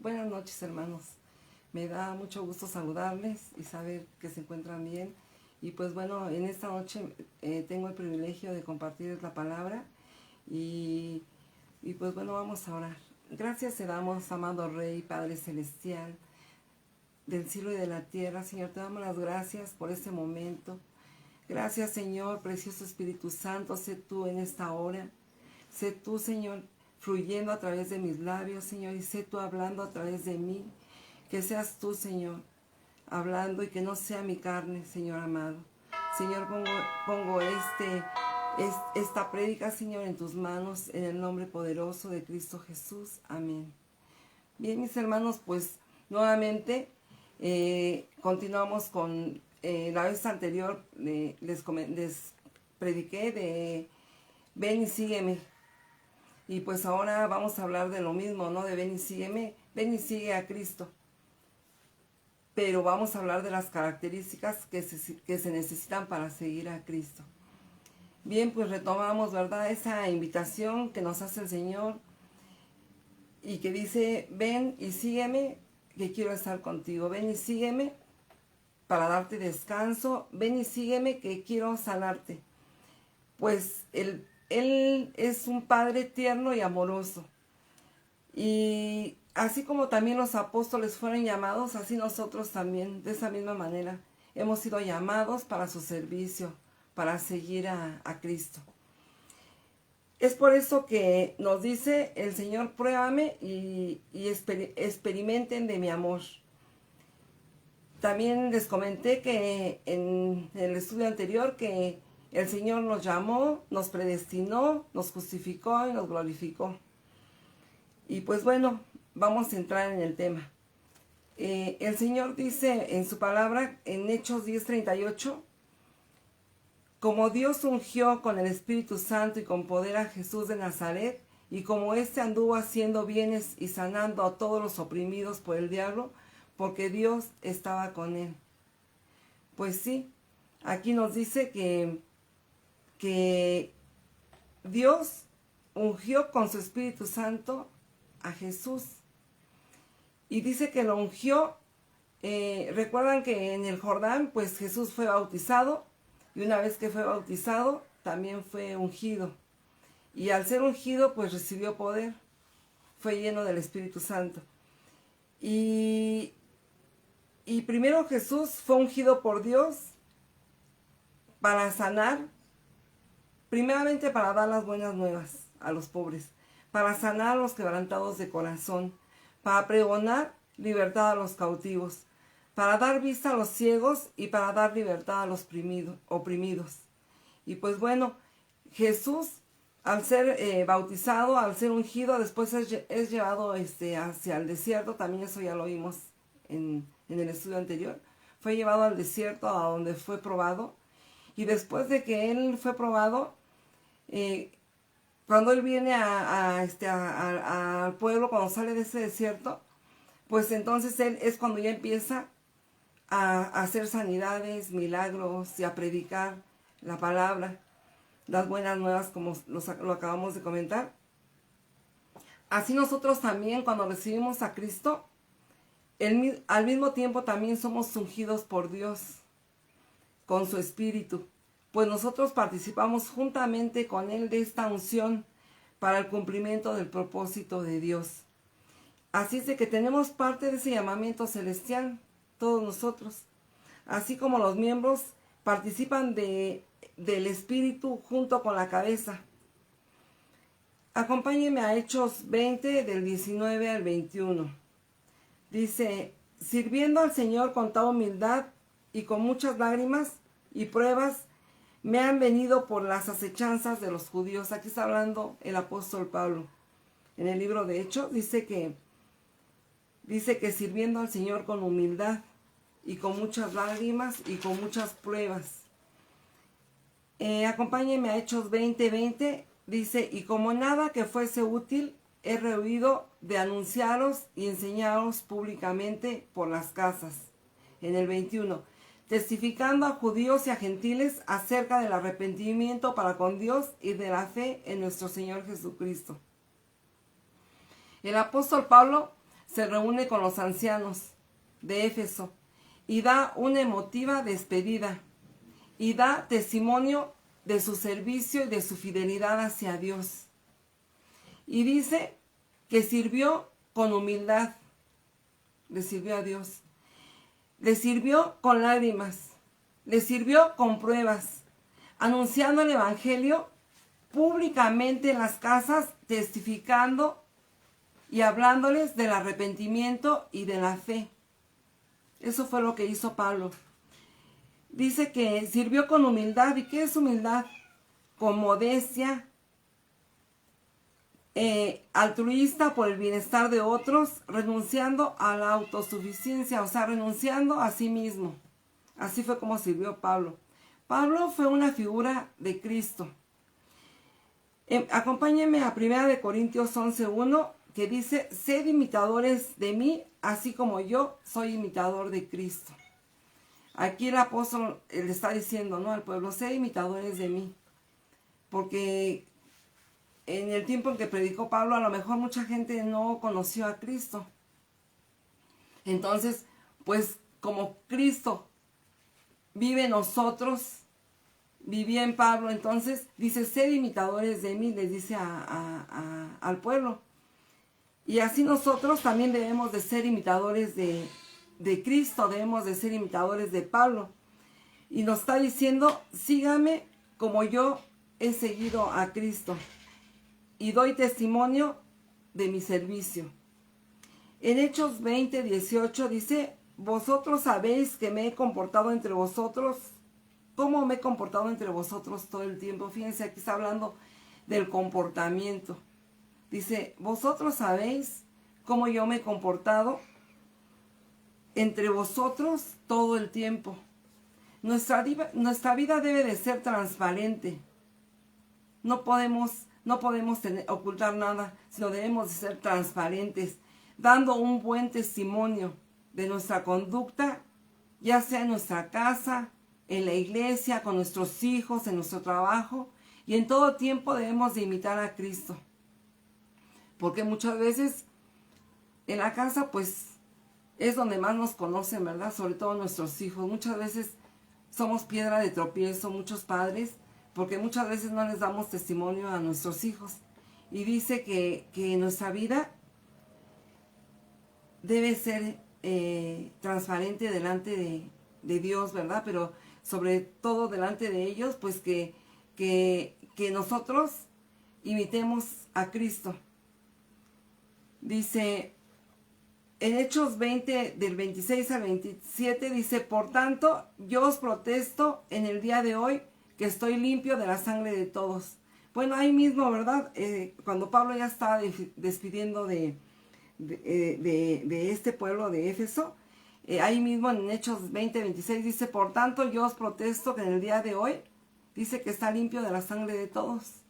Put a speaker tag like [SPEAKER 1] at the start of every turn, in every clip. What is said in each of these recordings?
[SPEAKER 1] Buenas noches, hermanos. Me da mucho gusto saludarles y saber que se encuentran bien. Y pues bueno, en esta noche tengo el privilegio de compartirles la palabra y pues bueno, vamos a orar. Gracias te damos, amado Rey, Padre Celestial, del cielo y de la tierra. Señor, te damos las gracias por este momento. Gracias, Señor, precioso Espíritu Santo, sé tú en esta hora. Sé tú, Señor, fluyendo a través de mis labios, Señor, y sé tú hablando a través de mí. Que seas tú, Señor, hablando y que no sea mi carne, Señor amado. Señor, pongo esta prédica, Señor, en tus manos, en el nombre poderoso de Cristo Jesús. Amén. Bien, mis hermanos, pues nuevamente continuamos con la vez anterior. Les prediqué de ven y sígueme. Y pues ahora vamos a hablar de lo mismo, ¿no? De ven y sígueme, ven y sigue a Cristo. Pero vamos a hablar de las características que se necesitan para seguir a Cristo. Bien, pues retomamos, ¿verdad? Esa invitación que nos hace el Señor y que dice, ven y sígueme, que quiero estar contigo. Ven y sígueme para darte descanso. Ven y sígueme, que quiero sanarte. Pues Él es un Padre tierno y amoroso. Y así como también los apóstoles fueron llamados, así nosotros también, de esa misma manera, hemos sido llamados para su servicio, para seguir a Cristo. Es por eso que nos dice el Señor, pruébame y experimenten de mi amor. También les comenté que en el estudio anterior que el Señor nos llamó, nos predestinó, nos justificó y nos glorificó. Y pues bueno, vamos a entrar en el tema. El Señor dice en su palabra, en Hechos 10:38, como Dios ungió con el Espíritu Santo y con poder a Jesús de Nazaret, y como éste anduvo haciendo bienes y sanando a todos los oprimidos por el diablo, porque Dios estaba con él. Pues sí, aquí nos dice que Dios ungió con su Espíritu Santo a Jesús. Y dice que lo ungió. Recuerdan que en el Jordán, pues Jesús fue bautizado. Y una vez que fue bautizado, también fue ungido. Y al ser ungido, pues recibió poder. Fue lleno del Espíritu Santo. Y primero Jesús fue ungido por Dios para sanar. Primeramente para dar las buenas nuevas a los pobres. Para sanar a los quebrantados de corazón. Para pregonar libertad a los cautivos. Para dar vista a los ciegos y para dar libertad a los oprimidos. Y pues bueno, Jesús, al ser bautizado, al ser ungido, después es llevado hacia el desierto. También eso ya lo vimos en el estudio anterior. Fue llevado al desierto, a donde fue probado. Y después de que él fue probado, cuando él viene al pueblo, cuando sale de ese desierto, pues entonces él es cuando ya empieza a hacer sanidades, milagros y a predicar la palabra, las buenas nuevas, como lo acabamos de comentar. Así nosotros también, cuando recibimos a Cristo, al mismo tiempo también somos ungidos por Dios con su Espíritu, pues nosotros participamos juntamente con Él de esta unción para el cumplimiento del propósito de Dios. Así es de que tenemos parte de ese llamamiento celestial, todos nosotros. Así como los miembros participan del Espíritu junto con la cabeza. Acompáñenme a Hechos 20, del 19 al 21. Dice, sirviendo al Señor con toda humildad y con muchas lágrimas y pruebas, me han venido por las acechanzas de los judíos. Aquí está hablando el apóstol Pablo. En el libro de Hechos dice que sirviendo al Señor con humildad y con muchas lágrimas y con muchas pruebas. Acompáñenme a Hechos 20:20. Dice, y como nada que fuese útil, he rehuido de anunciaros y enseñaros públicamente por las casas. En el 21, testificando a judíos y a gentiles acerca del arrepentimiento para con Dios y de la fe en nuestro Señor Jesucristo. El apóstol Pablo se reúne con los ancianos de Éfeso y da una emotiva despedida y da testimonio de su servicio y de su fidelidad hacia Dios. Y dice que sirvió con humildad, le sirvió a Dios, le sirvió con lágrimas, le sirvió con pruebas, anunciando el evangelio públicamente en las casas, testificando y hablándoles del arrepentimiento y de la fe. Eso fue lo que hizo Pablo. Dice que sirvió con humildad. ¿Y qué es humildad? Con modestia, altruista por el bienestar de otros, renunciando a la autosuficiencia, o sea, renunciando a sí mismo. Así fue como sirvió Pablo. Pablo fue una figura de Cristo. Acompáñenme a 1 Corintios 11:1, que dice: sed imitadores de mí, así como yo soy imitador de Cristo. Aquí el apóstol le está diciendo, ¿no?, al pueblo: sed imitadores de mí. Porque en el tiempo en que predicó Pablo, a lo mejor mucha gente no conoció a Cristo. Entonces, pues como Cristo vive en nosotros, vivía en Pablo, entonces dice: sed imitadores de mí, les dice al pueblo. Y así nosotros también debemos de ser imitadores de Cristo, debemos de ser imitadores de Pablo. Y nos está diciendo: sígame como yo he seguido a Cristo y doy testimonio de mi servicio. En Hechos 20:18 dice: vosotros sabéis que me he comportado entre vosotros. ¿Cómo me he comportado entre vosotros todo el tiempo? Fíjense, aquí está hablando del comportamiento. Dice: vosotros sabéis cómo yo me he comportado entre vosotros todo el tiempo. Nuestra vida debe de ser transparente. No podemos ocultar nada, sino debemos de ser transparentes, dando un buen testimonio de nuestra conducta, ya sea en nuestra casa, en la iglesia, con nuestros hijos, en nuestro trabajo, y en todo tiempo debemos de imitar a Cristo. Porque muchas veces en la casa, pues, es donde más nos conocen, ¿verdad? Sobre todo nuestros hijos. Muchas veces somos piedra de tropiezo, muchos padres, porque muchas veces no les damos testimonio a nuestros hijos. Y dice que nuestra vida debe ser transparente delante de Dios, ¿verdad? Pero sobre todo delante de ellos, pues que nosotros imitemos a Cristo. Dice en Hechos 20, del 26 al 27, dice: por tanto, yo os protesto en el día de hoy que estoy limpio de la sangre de todos. Bueno, ahí mismo, ¿verdad? Cuando Pablo ya estaba despidiendo de este pueblo de Éfeso, ahí mismo en Hechos 20, 26 dice: por tanto, yo os protesto que en el día de hoy, dice que está limpio de la sangre de todos.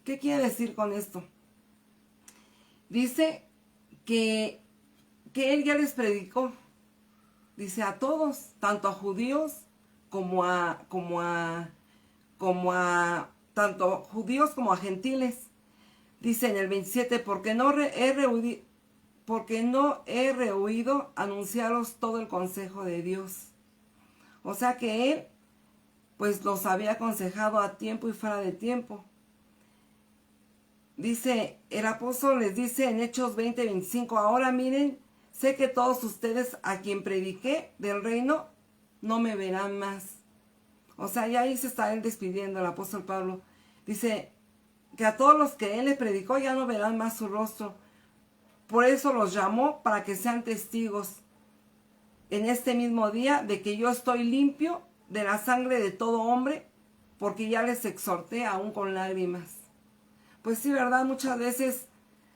[SPEAKER 1] ¿Qué quiere decir con esto? Dice que él ya les predicó, dice, a todos, tanto a judíos como a tanto judíos como a gentiles. Dice en el 27: porque no he rehuido anunciaros todo el consejo de Dios. O sea que él, pues, los había aconsejado a tiempo y fuera de tiempo. Dice, el apóstol les dice en Hechos 20, 25: ahora miren, sé que todos ustedes a quien prediqué del reino no me verán más. O sea, ya ahí se está él despidiendo, el apóstol Pablo. Dice que a todos los que él le predicó ya no verán más su rostro. Por eso los llamó, para que sean testigos en este mismo día de que yo estoy limpio de la sangre de todo hombre, porque ya les exhorté aún con lágrimas. Pues sí, ¿verdad? Muchas veces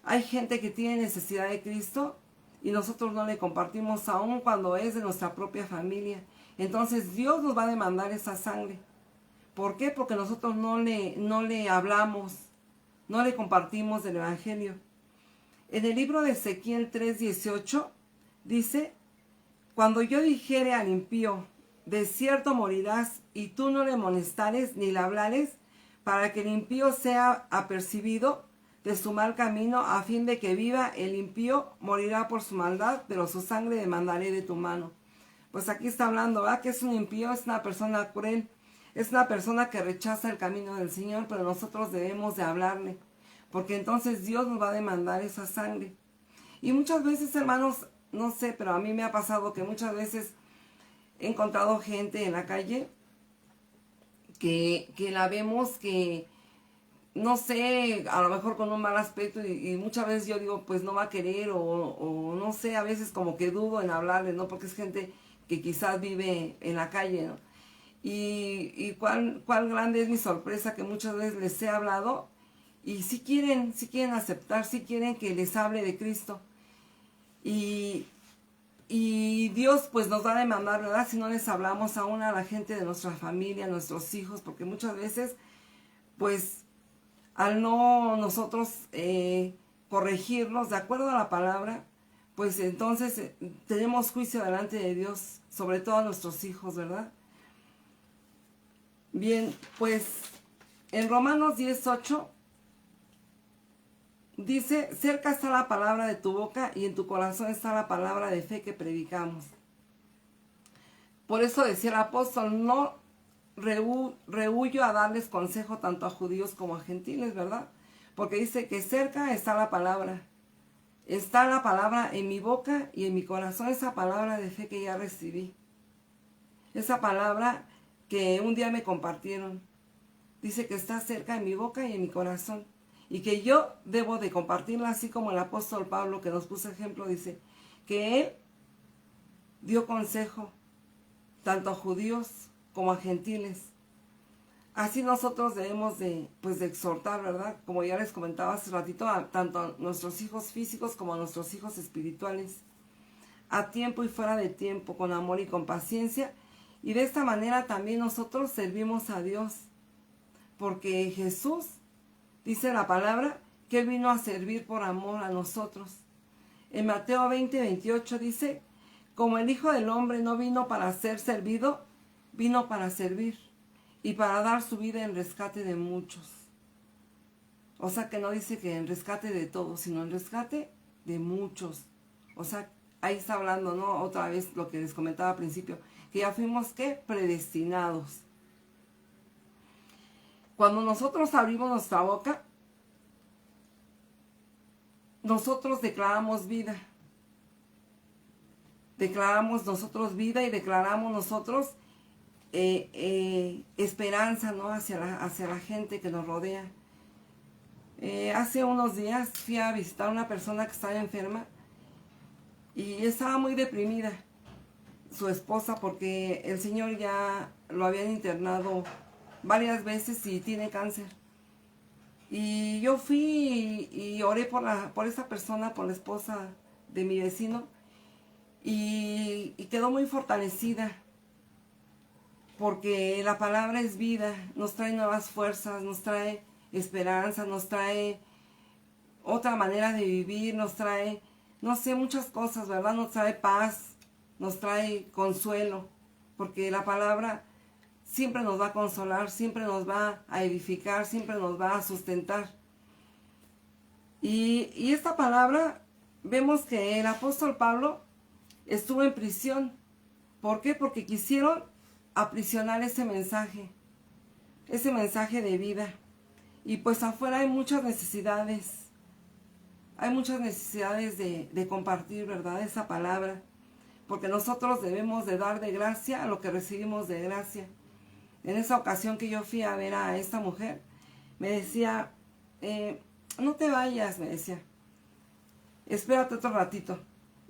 [SPEAKER 1] hay gente que tiene necesidad de Cristo y nosotros no le compartimos, aún cuando es de nuestra propia familia. Entonces Dios nos va a demandar esa sangre. ¿Por qué? Porque nosotros no le hablamos, no le compartimos del evangelio. En el libro de Ezequiel 3:18 dice: cuando yo dijere al impío, de cierto morirás, y tú no le amonestares ni le hablares, para que el impío sea apercibido, de su mal camino, a fin de que viva. El impío morirá por su maldad, pero su sangre demandaré de tu mano. Pues aquí está hablando, ¿verdad? Que es un impío, es una persona cruel, es una persona que rechaza el camino del Señor, pero nosotros debemos de hablarle, porque entonces Dios nos va a demandar esa sangre. Y muchas veces, hermanos, no sé, pero a mí me ha pasado que muchas veces he encontrado gente en la calle que la vemos que, no sé, a lo mejor con un mal aspecto y muchas veces yo digo, pues no va a querer o no sé, a veces como que dudo en hablarle, ¿no? Porque es gente que quizás vive en la calle, ¿no? Y cuál grande es mi sorpresa que muchas veces les he hablado y sí quieren aceptar, sí quieren que les hable de Cristo. Y Dios pues nos va a demandar, ¿verdad? Si no les hablamos aún a la gente de nuestra familia, a nuestros hijos, porque muchas veces pues al no nosotros corregirlos de acuerdo a la palabra, pues entonces tenemos juicio delante de Dios, sobre todo a nuestros hijos, ¿verdad? Bien, pues en Romanos 10:8 dice, cerca está la palabra de tu boca y en tu corazón está la palabra de fe que predicamos. Por eso decía el apóstol, no rehuyo a darles consejo tanto a judíos como a gentiles, ¿verdad? Porque dice que cerca está la palabra. Está la palabra en mi boca y en mi corazón, esa palabra de fe que ya recibí. Esa palabra que un día me compartieron. Dice que está cerca en mi boca y en mi corazón. Y que yo debo de compartirla, así como el apóstol Pablo, que nos puso ejemplo, dice que él dio consejo tanto a judíos como a gentiles. Así nosotros debemos de exhortar, ¿verdad? Como ya les comentaba hace ratito, tanto a nuestros hijos físicos como a nuestros hijos espirituales, a tiempo y fuera de tiempo, con amor y con paciencia. Y de esta manera también nosotros servimos a Dios, porque Jesús, dice la palabra, que Él vino a servir por amor a nosotros. En Mateo 20:28 dice, como el Hijo del Hombre no vino para ser servido, vino para servir y para dar su vida en rescate de muchos. O sea que no dice que en rescate de todos, sino en rescate de muchos. O sea, ahí está hablando, ¿no? Otra vez lo que les comentaba al principio, que ya fuimos, ¿qué? Predestinados. Cuando nosotros abrimos nuestra boca, nosotros declaramos vida. Declaramos nosotros vida y declaramos nosotros esperanza, ¿no? hacia la gente que nos rodea. Hace unos días fui a visitar a una persona que estaba enferma y estaba muy deprimida, su esposa, porque el señor ya lo habían internado varias veces y tiene cáncer. Y yo fui y oré por esa persona, por la esposa de mi vecino, y quedó muy fortalecida, porque la palabra es vida, nos trae nuevas fuerzas, nos trae esperanza, nos trae otra manera de vivir, nos trae, no sé, muchas cosas, ¿verdad? Nos trae paz, nos trae consuelo, porque la palabra siempre nos va a consolar, siempre nos va a edificar, siempre nos va a sustentar. Y esta palabra, vemos que el apóstol Pablo estuvo en prisión. ¿Por qué? Porque quisieron aprisionar ese mensaje de vida. Y pues afuera hay muchas necesidades de compartir, ¿verdad? Esa palabra, porque nosotros debemos de dar de gracia a lo que recibimos de gracia. En esa ocasión que yo fui a ver a esta mujer, me decía, no te vayas, me decía, espérate otro ratito.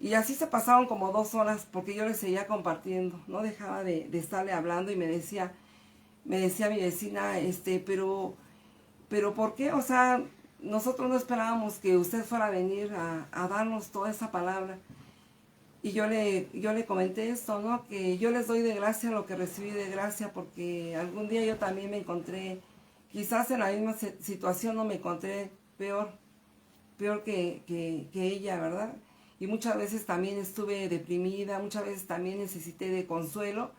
[SPEAKER 1] Y así se pasaron como 2 horas, porque yo le seguía compartiendo, no dejaba de estarle hablando, y me decía mi vecina, pero ¿por qué? O sea, nosotros no esperábamos que usted fuera a venir a darnos toda esa palabra. Y yo le comenté esto, ¿no? Que yo les doy de gracia lo que recibí de gracia, porque algún día yo también me encontré, quizás en la misma situación, no me encontré peor que ella, ¿verdad? Y muchas veces también estuve deprimida, muchas veces también necesité de consuelo,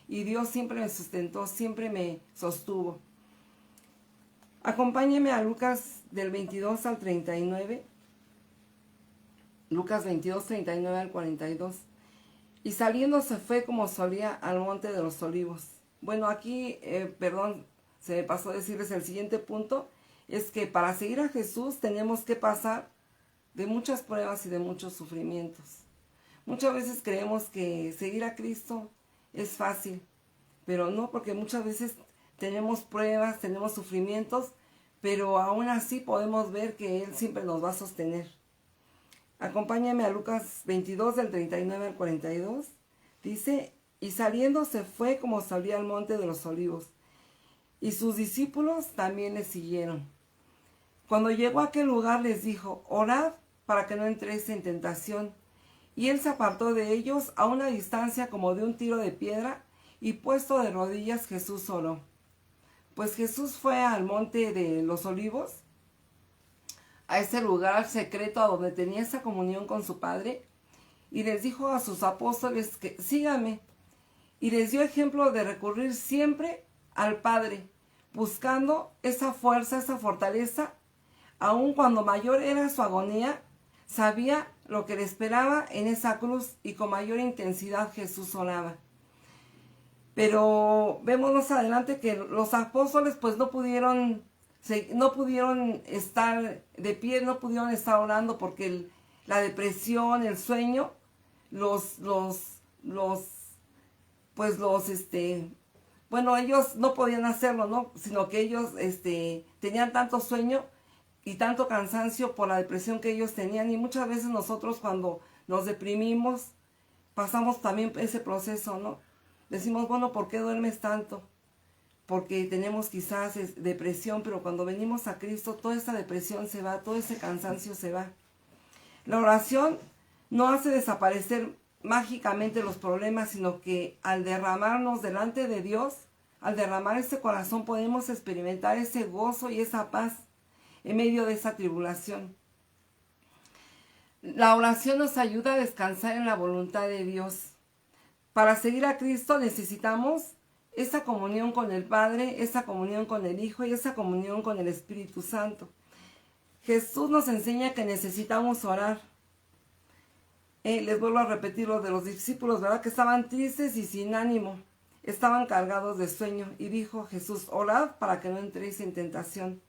[SPEAKER 1] y Dios siempre me sustentó, siempre me sostuvo. Acompáñeme a Lucas del 22 al 39. Lucas 22, 39 al 42. Y saliendo se fue como solía al monte de los olivos. Bueno, aquí, perdón, se me pasó decirles el siguiente punto, es que para seguir a Jesús tenemos que pasar de muchas pruebas y de muchos sufrimientos. Muchas veces creemos que seguir a Cristo es fácil, pero no, porque muchas veces tenemos pruebas, tenemos sufrimientos, pero aún así podemos ver que Él siempre nos va a sostener. Acompáñame a Lucas 22 del 39 al 42. Dice, y saliendo se fue como salía al monte de los olivos, y sus discípulos también le siguieron. Cuando llegó a aquel lugar les dijo, orad para que no entréis en tentación. Y él se apartó de ellos a una distancia como de un tiro de piedra, y puesto de rodillas Jesús oró. Pues Jesús fue al monte de los olivos, a ese lugar secreto a donde tenía esa comunión con su Padre, y les dijo a sus apóstoles que síganme, y les dio ejemplo de recurrir siempre al Padre, buscando esa fuerza, esa fortaleza, aun cuando mayor era su agonía, sabía lo que le esperaba en esa cruz y con mayor intensidad Jesús oraba. Pero vemos más adelante que los apóstoles pues no pudieron estar de pie, no pudieron estar orando porque la depresión, el sueño, bueno, ellos no podían hacerlo, ¿no? Sino que ellos tenían tanto sueño y tanto cansancio por la depresión que ellos tenían. Y muchas veces nosotros cuando nos deprimimos, pasamos también ese proceso, ¿no? Decimos, bueno, ¿por qué duermes tanto? Porque tenemos quizás depresión, pero cuando venimos a Cristo, toda esa depresión se va, todo ese cansancio se va. La oración no hace desaparecer mágicamente los problemas, sino que al derramarnos delante de Dios, al derramar ese corazón, podemos experimentar ese gozo y esa paz en medio de esa tribulación. La oración nos ayuda a descansar en la voluntad de Dios. Para seguir a Cristo necesitamos esa comunión con el Padre, esa comunión con el Hijo y esa comunión con el Espíritu Santo. Jesús nos enseña que necesitamos orar. Les vuelvo a repetir lo de los discípulos, ¿verdad? Que estaban tristes y sin ánimo, estaban cargados de sueño. Y dijo Jesús, orad para que no entréis en tentación.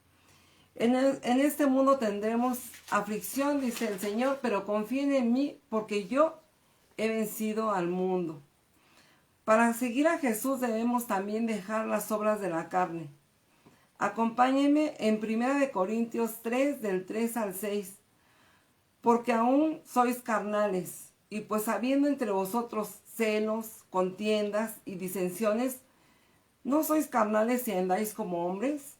[SPEAKER 1] En este mundo tendremos aflicción, dice el Señor, pero confíen en mí porque yo he vencido al mundo. Para seguir a Jesús debemos también dejar las obras de la carne. Acompáñenme en 1 Corintios 3, del 3 al 6. Porque aún sois carnales, y pues habiendo entre vosotros celos, contiendas y disensiones, ¿no sois carnales y andáis como hombres?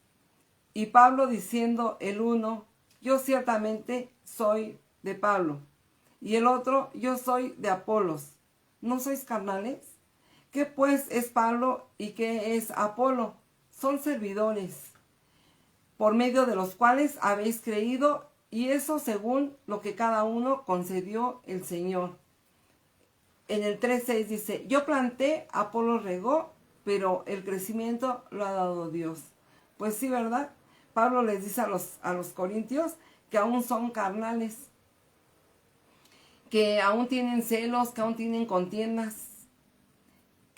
[SPEAKER 1] Y Pablo diciendo el uno, yo ciertamente soy de Pablo, y el otro, yo soy de Apolos. ¿No sois carnales? ¿Qué pues es Pablo y qué es Apolo? Son servidores, por medio de los cuales habéis creído, y eso según lo que cada uno concedió el Señor. En el 3:6 dice, yo planté, Apolo regó, pero el crecimiento lo ha dado Dios. Pues sí, ¿verdad? Pablo les dice a los corintios que aún son carnales, que aún tienen celos, que aún tienen contiendas,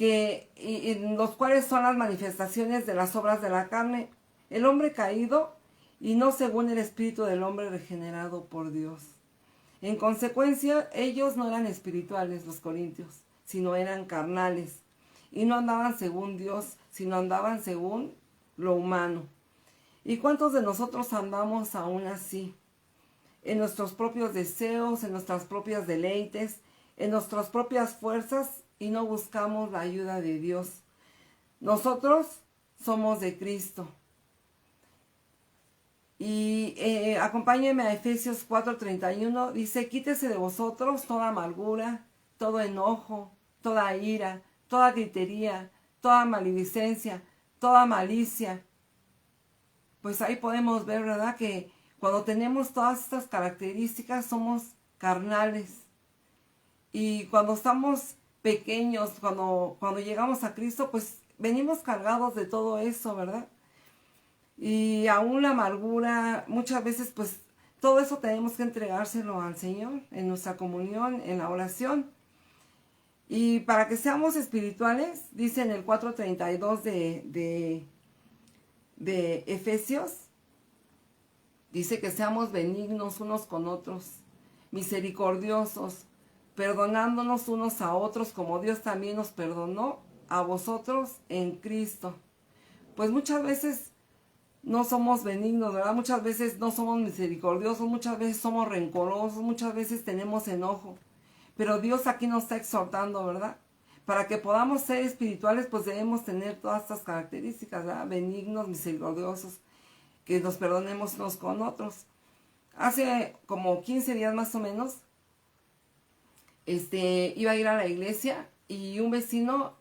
[SPEAKER 1] y los cuales son las manifestaciones de las obras de la carne, el hombre caído y no según el espíritu del hombre regenerado por Dios. En consecuencia, ellos no eran espirituales, los corintios, sino eran carnales, y no andaban según Dios, sino andaban según lo humano. ¿Y cuántos de nosotros andamos aún así? En nuestros propios deseos, en nuestras propias deleites, en nuestras propias fuerzas, y no buscamos la ayuda de Dios. Nosotros somos de Cristo. Y acompáñenme a Efesios 4:31, dice, quítese de vosotros toda amargura, todo enojo, toda ira, toda gritería, toda maledicencia, toda malicia. Pues ahí podemos ver, ¿verdad? Que cuando tenemos todas estas características somos carnales. Y cuando estamos pequeños, cuando llegamos a Cristo, pues venimos cargados de todo eso, ¿verdad? Y aún la amargura, muchas veces pues todo eso tenemos que entregárselo al Señor en nuestra comunión, en la oración. Y para que seamos espirituales, dice en el 4:32 de Efesios, dice que seamos benignos unos con otros, misericordiosos, perdonándonos unos a otros como Dios también nos perdonó a vosotros en Cristo. Pues muchas veces no somos benignos, ¿verdad? Muchas veces no somos misericordiosos, muchas veces somos rencorosos, muchas veces tenemos enojo. Pero Dios aquí nos está exhortando, ¿verdad? Para que podamos ser espirituales, pues debemos tener todas estas características, ¿verdad? Benignos, misericordiosos, que nos perdonemos unos con otros. Hace como 15 días más o menos, iba a ir a la iglesia y un vecino,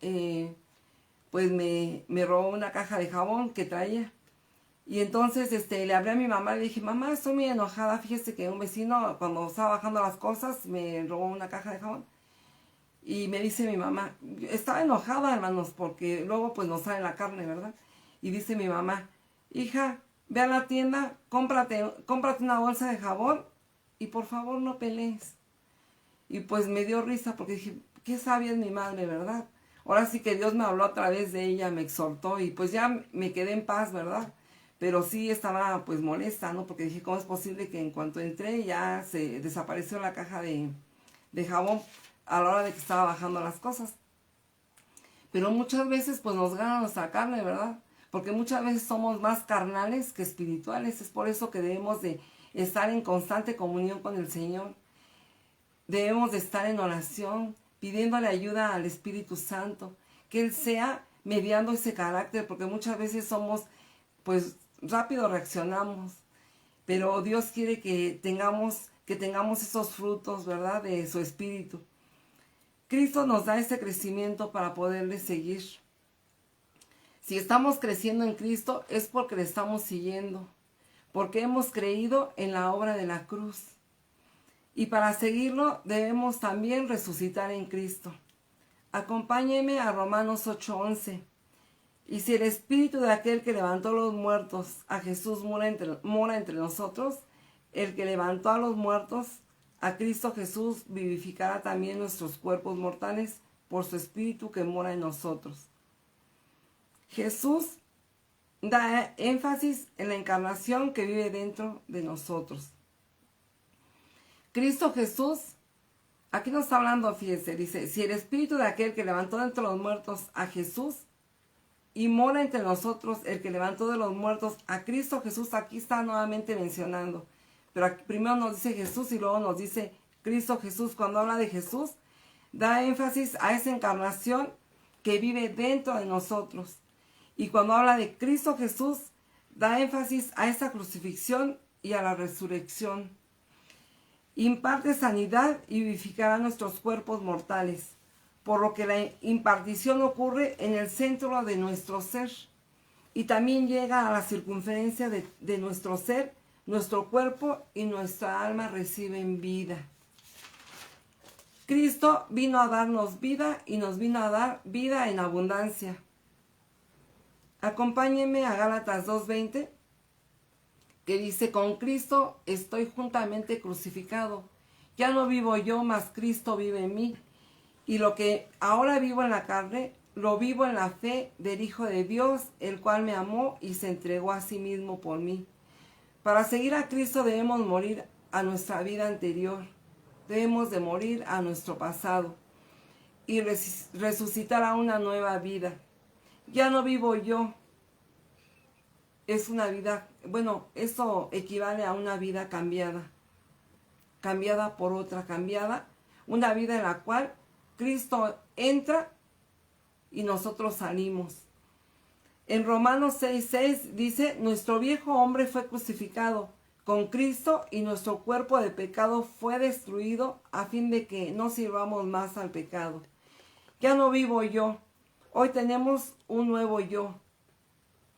[SPEAKER 1] pues me robó una caja de jabón que traía. Y entonces le hablé a mi mamá y le dije, mamá, estoy muy enojada, fíjese que un vecino cuando estaba bajando las cosas me robó una caja de jabón. Y me dice mi mamá, estaba enojada, hermanos, porque luego pues nos sale la carne, ¿verdad? Y dice mi mamá, hija, ve a la tienda, cómprate una bolsa de jabón y por favor no pelees. Y pues me dio risa porque dije, qué sabia es mi madre, ¿verdad? Ahora sí que Dios me habló a través de ella, me exhortó y pues ya me quedé en paz, ¿verdad? Pero sí estaba pues molesta, ¿no? Porque dije, ¿cómo es posible que en cuanto entré ya se desapareció la caja de jabón a la hora de que estaba bajando las cosas? Pero muchas veces pues nos gana nuestra carne, ¿verdad? Porque muchas veces somos más carnales que espirituales. Es por eso que debemos de estar en constante comunión con el Señor. Debemos de estar en oración, pidiéndole ayuda al Espíritu Santo, que Él sea mediando ese carácter, porque muchas veces somos pues rápido reaccionamos, pero Dios quiere que tengamos esos frutos, ¿verdad? De su Espíritu. Cristo nos da ese crecimiento para poderle seguir. Si estamos creciendo en Cristo es porque le estamos siguiendo, porque hemos creído en la obra de la cruz. Y para seguirlo debemos también resucitar en Cristo. Acompáñeme a Romanos 8:11. Y si el espíritu de aquel que levantó a los muertos a Jesús mora entre nosotros, el que levantó a los muertos a Cristo Jesús vivificará también nuestros cuerpos mortales por su espíritu que mora en nosotros. Jesús da énfasis en la encarnación que vive dentro de nosotros. Cristo Jesús, aquí nos está hablando, fíjense, dice, si el espíritu de aquel que levantó de entre los muertos a Jesús y mora entre nosotros, el que levantó de los muertos a Cristo Jesús, aquí está nuevamente mencionando. Pero aquí primero nos dice Jesús y luego nos dice Cristo Jesús. Cuando habla de Jesús, da énfasis a esa encarnación que vive dentro de nosotros. Y cuando habla de Cristo Jesús, da énfasis a esa crucifixión y a la resurrección. Imparte sanidad y vivificará nuestros cuerpos mortales, por lo que la impartición ocurre en el centro de nuestro ser y también llega a la circunferencia de nuestro ser, nuestro cuerpo y nuestra alma reciben vida. Cristo vino a darnos vida y nos vino a dar vida en abundancia. Acompáñenme a Gálatas 2:20, que dice, con Cristo estoy juntamente crucificado. Ya no vivo yo, mas Cristo vive en mí. Y lo que ahora vivo en la carne, lo vivo en la fe del Hijo de Dios, el cual me amó y se entregó a sí mismo por mí. Para seguir a Cristo debemos morir a nuestra vida anterior. Debemos de morir a nuestro pasado y resucitar a una nueva vida. Ya no vivo yo. Es una vida, bueno, eso equivale a una vida cambiada. Cambiada por otra, cambiada. Una vida en la cual Cristo entra y nosotros salimos. En Romanos 6:6 dice, nuestro viejo hombre fue crucificado con Cristo y nuestro cuerpo de pecado fue destruido a fin de que no sirvamos más al pecado. Ya no vivo yo, hoy tenemos un nuevo yo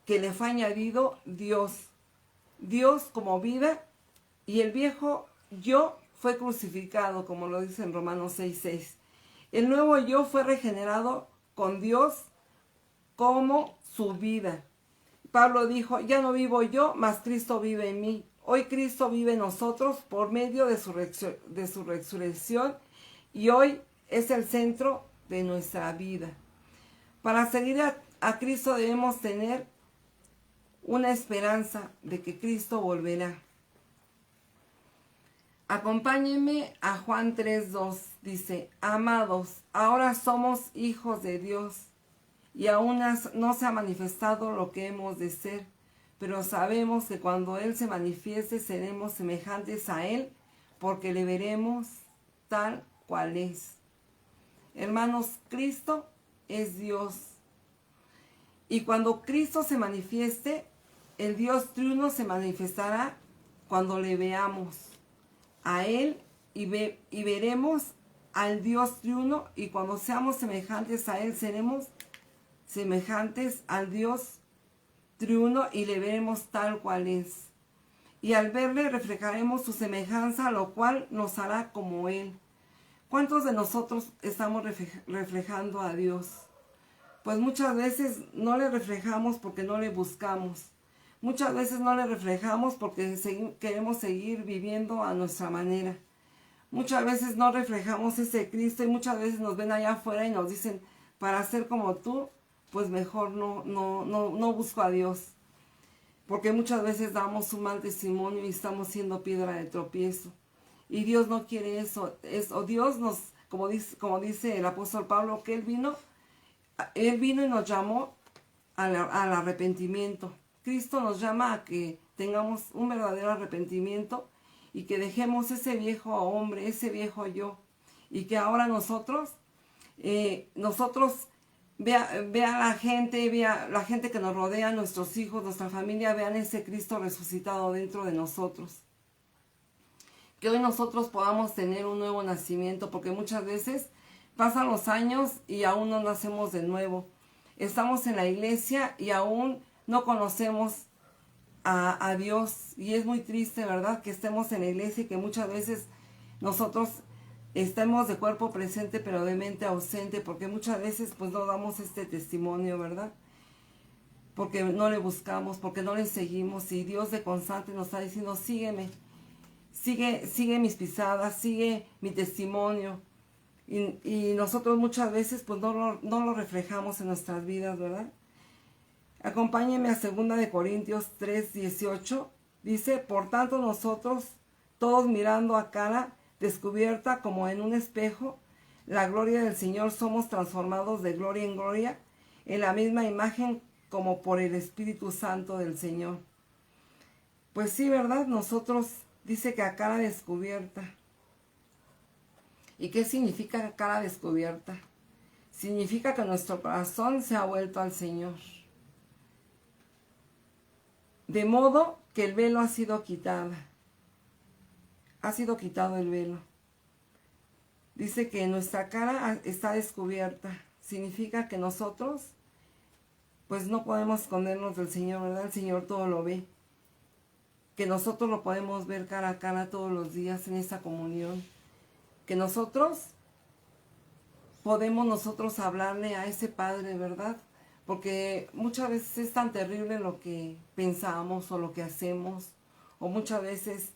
[SPEAKER 1] que le fue añadido Dios. Dios como vida y el viejo yo fue crucificado, como lo dice en Romanos 6:6. El nuevo yo fue regenerado con Dios como su vida. Pablo dijo, ya no vivo yo, mas Cristo vive en mí. Hoy Cristo vive en nosotros por medio de su resurrección y hoy es el centro de nuestra vida. Para seguir a Cristo debemos tener una esperanza de que Cristo volverá. Acompáñenme a Juan 3:2. Dice, amados, ahora somos hijos de Dios y aún no se ha manifestado lo que hemos de ser, pero sabemos que cuando Él se manifieste seremos semejantes a Él porque le veremos tal cual es. Hermanos, Cristo es Dios. Y cuando Cristo se manifieste, el Dios triuno se manifestará cuando le veamos a Él y veremos al Dios triuno, y cuando seamos semejantes a Él seremos semejantes al Dios triuno y le veremos tal cual es. Y al verle reflejaremos su semejanza, lo cual nos hará como Él. ¿Cuántos de nosotros estamos reflejando a Dios? Pues muchas veces no le reflejamos porque no le buscamos. Muchas veces no le reflejamos porque queremos seguir viviendo a nuestra manera. Muchas veces no reflejamos ese Cristo y muchas veces nos ven allá afuera y nos dicen, para ser como tú, pues mejor no busco a Dios. Porque muchas veces damos un mal testimonio y estamos siendo piedra de tropiezo. Y Dios no quiere eso. Dios nos, como dice el apóstol Pablo, que Él vino y nos llamó al arrepentimiento. Cristo nos llama a que tengamos un verdadero arrepentimiento y que dejemos ese viejo hombre, ese viejo yo. Y que ahora nosotros vea la gente que nos rodea, nuestros hijos, nuestra familia, vean ese Cristo resucitado dentro de nosotros. Que hoy nosotros podamos tener un nuevo nacimiento, porque muchas veces pasan los años y aún no nacemos de nuevo. Estamos en la iglesia y aún no conocemos a Dios. Y es muy triste, ¿verdad? Que estemos en la iglesia y que muchas veces nosotros estemos de cuerpo presente pero de mente ausente, porque muchas veces pues no damos este testimonio, ¿verdad? Porque no le buscamos, porque no le seguimos, y Dios de constante nos está diciendo, sígueme, sigue mis pisadas, sigue mi testimonio, y nosotros muchas veces pues no lo reflejamos en nuestras vidas, ¿verdad? Acompáñenme a 2 Corintios 3:18, dice, por tanto nosotros, todos mirando a cara descubierta como en un espejo, la gloria del Señor, somos transformados de gloria en gloria, en la misma imagen como por el Espíritu Santo del Señor. Pues sí, ¿verdad? Nosotros, dice que a cara descubierta. ¿Y qué significa cara descubierta? Significa que nuestro corazón se ha vuelto al Señor. De modo que el velo ha sido quitado. Ha sido quitado el velo. Dice que nuestra cara está descubierta. Significa que nosotros, pues no podemos escondernos del Señor, ¿verdad? El Señor todo lo ve. Que nosotros lo podemos ver cara a cara todos los días en esa comunión. Que nosotros podemos hablarle a ese Padre, ¿verdad? Porque muchas veces es tan terrible lo que pensamos o lo que hacemos, o muchas veces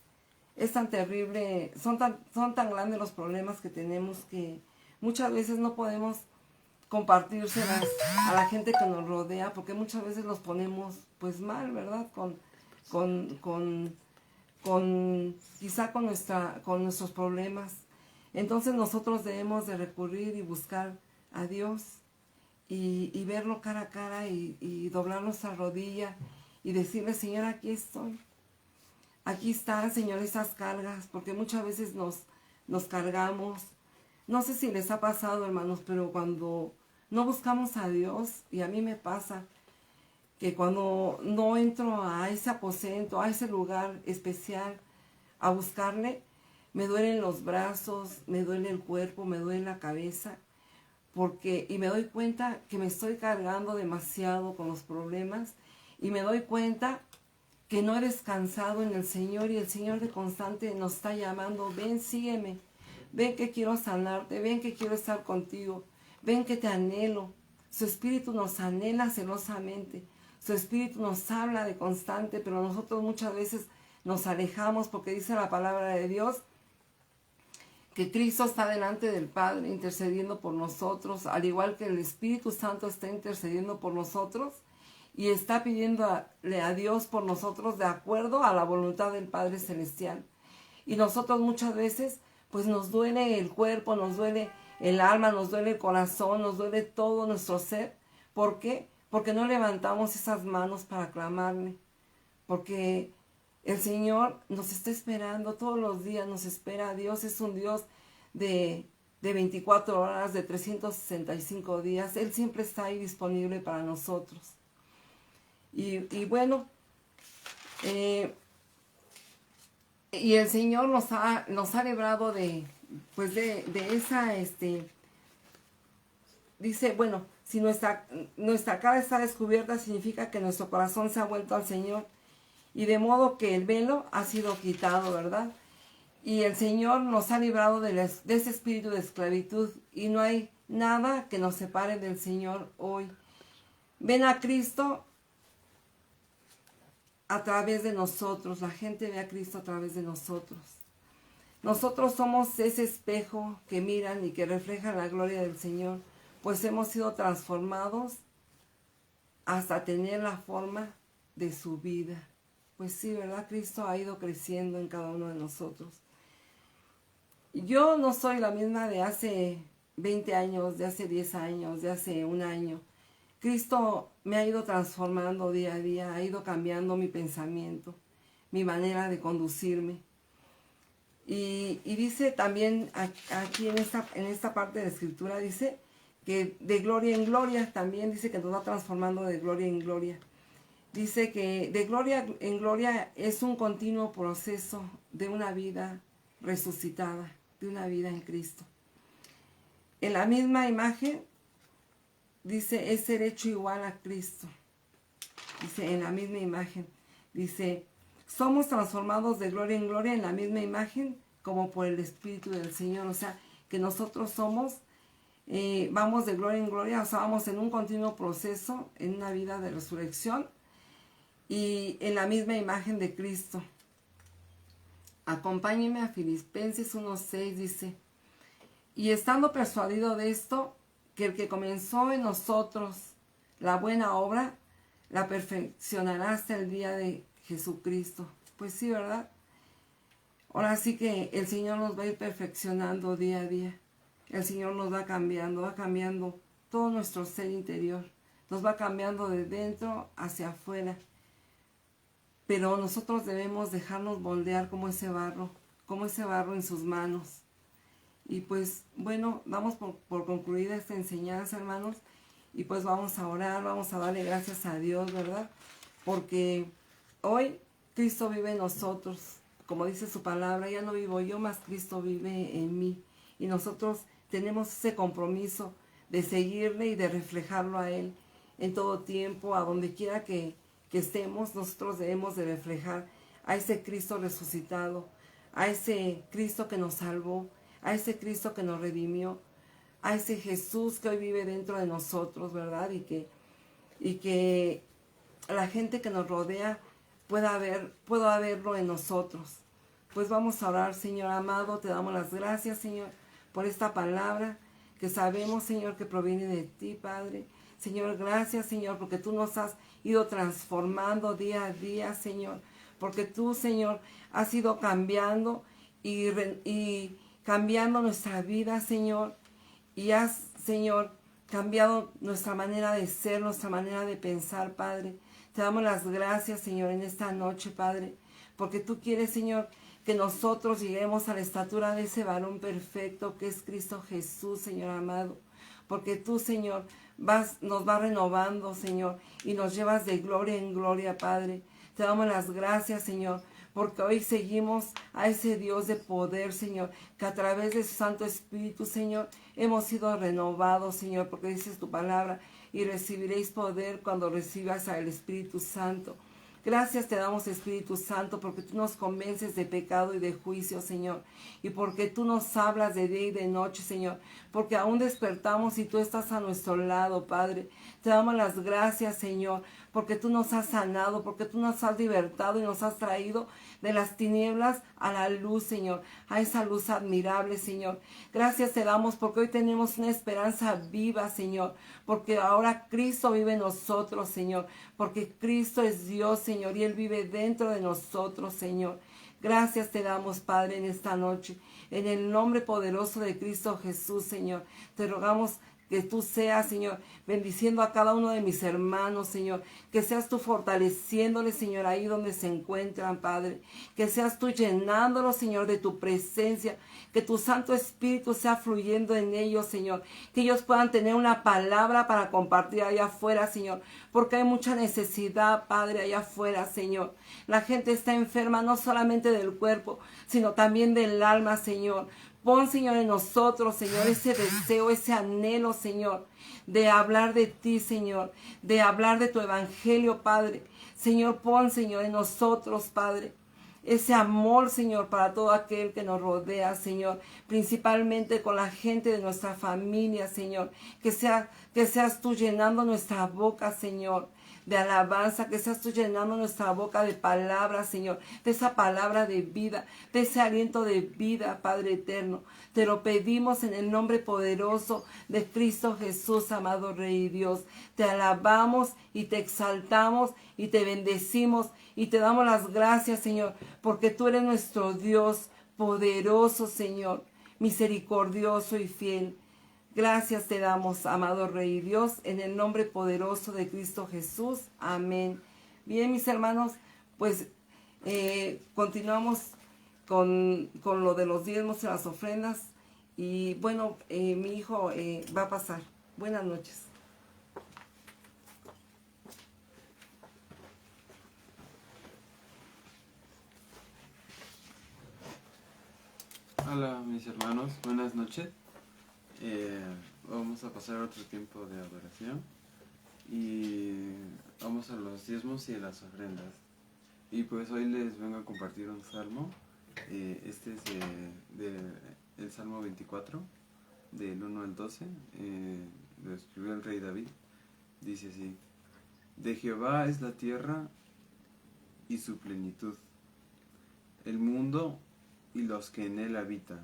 [SPEAKER 1] es tan terrible, son tan grandes los problemas que tenemos que muchas veces no podemos compartírselas a la gente que nos rodea, porque muchas veces los ponemos pues mal, ¿verdad? Quizá con nuestros problemas. Entonces nosotros debemos de recurrir y buscar a Dios y verlo cara a cara y doblar nuestra rodilla y decirle, Señor, aquí estoy. Aquí están, Señor, esas cargas, porque muchas veces nos cargamos. No sé si les ha pasado, hermanos, pero cuando no buscamos a Dios, y a mí me pasa, que cuando no entro a ese aposento, a ese lugar especial, a buscarle, me duelen los brazos, me duele el cuerpo, me duele la cabeza, y me doy cuenta que me estoy cargando demasiado con los problemas, y me doy cuenta que no he descansado en el Señor, y el Señor de constante nos está llamando, ven, sígueme, ven que quiero sanarte, ven que quiero estar contigo, ven que te anhelo. Su Espíritu nos anhela celosamente, Su Espíritu nos habla de constante, pero nosotros muchas veces nos alejamos porque dice la palabra de Dios que Cristo está delante del Padre intercediendo por nosotros, al igual que el Espíritu Santo está intercediendo por nosotros y está pidiéndole a Dios por nosotros de acuerdo a la voluntad del Padre Celestial. Y nosotros muchas veces pues nos duele el cuerpo, nos duele el alma, nos duele el corazón, nos duele todo nuestro ser. ¿Por qué? Porque no levantamos esas manos para clamarle. Porque el Señor nos está esperando todos los días, nos espera. Dios es un Dios de 24 horas, de 365 días. Él siempre está ahí disponible para nosotros. Y bueno, y el Señor nos ha librado de esa, dice, bueno, si nuestra cara está descubierta, significa que nuestro corazón se ha vuelto al Señor. Y de modo que el velo ha sido quitado, ¿verdad? Y el Señor nos ha librado de ese espíritu de esclavitud. Y no hay nada que nos separe del Señor hoy. Ven a Cristo a través de nosotros. La gente ve a Cristo a través de nosotros. Nosotros somos ese espejo que miran y que reflejan la gloria del Señor. Pues hemos sido transformados hasta tener la forma de su vida. Pues sí, ¿verdad? Cristo ha ido creciendo en cada uno de nosotros. Yo no soy la misma de hace 20 años, de hace 10 años, de hace un año. Cristo me ha ido transformando día a día, ha ido cambiando mi pensamiento, mi manera de conducirme. Y dice también aquí en esta parte de la Escritura, dice que de gloria en gloria, también dice que nos va transformando de gloria en gloria. Dice que de gloria en gloria es un continuo proceso de una vida resucitada, de una vida en Cristo. En la misma imagen, dice, es ser hecho igual a Cristo. Dice, en la misma imagen. Dice, somos transformados de gloria en gloria en la misma imagen como por el Espíritu del Señor. O sea, que nosotros somos, vamos de gloria en gloria, o sea, vamos en un continuo proceso, en una vida de resurrección, y en la misma imagen de Cristo. Acompáñenme a Filipenses 1:6, dice, y estando persuadido de esto, que el que comenzó en nosotros la buena obra, la perfeccionará hasta el día de Jesucristo. Pues sí, ¿verdad? Ahora sí que el Señor nos va a ir perfeccionando día a día. El Señor nos va cambiando todo nuestro ser interior. Nos va cambiando de dentro hacia afuera. Pero nosotros debemos dejarnos moldear como ese barro en sus manos. Y pues bueno, damos por concluida esta enseñanza, hermanos. Y pues vamos a orar, vamos a darle gracias a Dios, ¿verdad? Porque hoy Cristo vive en nosotros. Como dice su palabra, ya no vivo yo, mas Cristo vive en mí. Y nosotros tenemos ese compromiso de seguirle y de reflejarlo a Él en todo tiempo, a donde quiera que estemos. Nosotros debemos de reflejar a ese Cristo resucitado, a ese Cristo que nos salvó, a ese Cristo que nos redimió, a ese Jesús que hoy vive dentro de nosotros, ¿verdad? Y que la gente que nos rodea pueda verlo en nosotros. Pues vamos a orar, Señor amado, te damos las gracias, Señor, por esta palabra que sabemos, Señor, que proviene de ti, Padre. Señor, gracias, Señor, porque tú nos has ido transformando día a día, Señor, porque tú, Señor, has ido cambiando y cambiando nuestra vida, Señor, y has, Señor, cambiado nuestra manera de ser, nuestra manera de pensar, Padre. Te damos las gracias, Señor, en esta noche, Padre, porque tú quieres, Señor, que nosotros lleguemos a la estatura de ese varón perfecto que es Cristo Jesús, Señor amado. Porque tú, Señor, nos vas renovando, Señor, y nos llevas de gloria en gloria, Padre. Te damos las gracias, Señor, porque hoy seguimos a ese Dios de poder, Señor, que a través de su Santo Espíritu, Señor, hemos sido renovados, Señor, porque dices tu palabra, y recibiréis poder cuando recibas al Espíritu Santo. Gracias te damos, Espíritu Santo, porque tú nos convences de pecado y de juicio, Señor. Y porque tú nos hablas de día y de noche, Señor. Porque aún despertamos y tú estás a nuestro lado, Padre. Te damos las gracias, Señor, porque tú nos has sanado, porque tú nos has libertado y nos has traído de las tinieblas a la luz, Señor, a esa luz admirable, Señor. Gracias te damos porque hoy tenemos una esperanza viva, Señor, porque ahora Cristo vive en nosotros, Señor, porque Cristo es Dios, Señor, y Él vive dentro de nosotros, Señor. Gracias te damos, Padre, en esta noche. En el nombre poderoso de Cristo Jesús, Señor, te rogamos que tú seas, Señor, bendiciendo a cada uno de mis hermanos, Señor. Que seas tú fortaleciéndoles, Señor, ahí donde se encuentran, Padre. Que seas tú llenándolos, Señor, de tu presencia. Que tu Santo Espíritu sea fluyendo en ellos, Señor. Que ellos puedan tener una palabra para compartir allá afuera, Señor. Porque hay mucha necesidad, Padre, allá afuera, Señor. La gente está enferma no solamente del cuerpo, sino también del alma, Señor. Pon, Señor, en nosotros, Señor, ese deseo, ese anhelo, Señor, de hablar de ti, Señor, de hablar de tu evangelio, Padre. Señor, pon, Señor, en nosotros, Padre, ese amor, Señor, para todo aquel que nos rodea, Señor, principalmente con la gente de nuestra familia, Señor. Que seas tú llenando nuestra boca, Señor, de alabanza, que seas tú llenando nuestra boca de palabras, Señor, de esa palabra de vida, de ese aliento de vida, Padre eterno. Te lo pedimos en el nombre poderoso de Cristo Jesús, amado Rey Dios. Te alabamos y te exaltamos y te bendecimos y te damos las gracias, Señor, porque tú eres nuestro Dios poderoso, Señor, misericordioso y fiel. Gracias te damos, amado Rey Dios, en el nombre poderoso de Cristo Jesús. Amén. Bien, mis hermanos, pues continuamos con lo de los diezmos y las ofrendas. Y bueno, mi hijo va a pasar. Buenas noches.
[SPEAKER 2] Hola mis hermanos, buenas noches. Vamos a pasar otro tiempo de adoración y vamos a los diezmos y a las ofrendas. Y pues hoy les vengo a compartir un salmo. Este es el Salmo 24, del 1 al 12. Lo escribió el rey David. Dice así: De Jehová es la tierra y su plenitud, el mundo y los que en él habitan,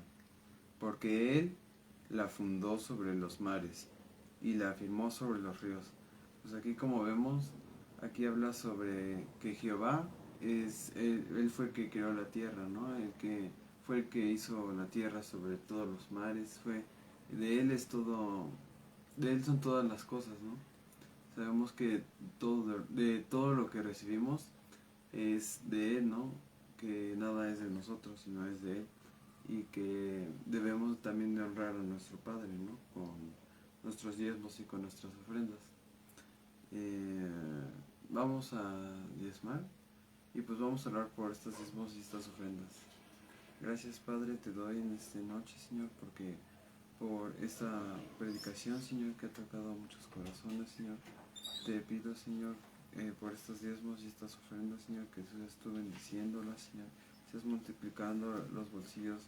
[SPEAKER 2] porque él la fundó sobre los mares y la afirmó sobre los ríos. Pues aquí, como vemos, aquí habla sobre que Jehová él fue el que creó la tierra, ¿no? Fue el que hizo la tierra sobre todos los mares, de él es todo, de él son todas las cosas, ¿no? Sabemos que de todo lo que recibimos es de él, ¿no? Que nada es de nosotros, sino es de él. Y que debemos también de honrar a nuestro Padre, ¿no? Con nuestros diezmos y con nuestras ofrendas. Vamos a diezmar y pues vamos a orar por estos diezmos y estas ofrendas. Gracias, Padre, te doy en esta noche, Señor, porque por esta predicación, Señor, que ha tocado a muchos corazones, Señor. Te pido, Señor, por estos diezmos y estas ofrendas, Señor, que seas tú bendiciéndolas, Señor. Seas multiplicando los bolsillos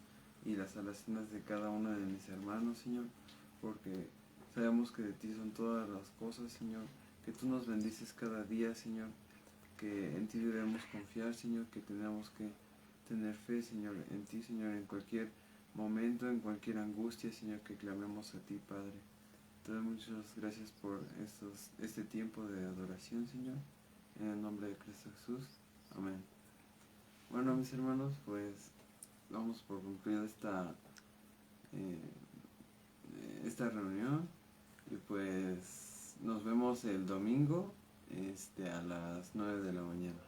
[SPEAKER 2] y las alacenas de cada uno de mis hermanos, Señor, porque sabemos que de ti son todas las cosas, Señor, que tú nos bendices cada día, Señor, que en ti debemos confiar, Señor, que tenemos que tener fe, Señor, en ti, Señor, en cualquier momento, en cualquier angustia, Señor, que clamemos a ti, Padre. Te doy muchas gracias por este tiempo de adoración, Señor, en el nombre de Cristo Jesús. Amén. Bueno, mis hermanos, pues vamos por concluir esta reunión y pues nos vemos el domingo a las 9 de la mañana.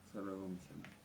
[SPEAKER 2] Hasta luego, mis hermanos.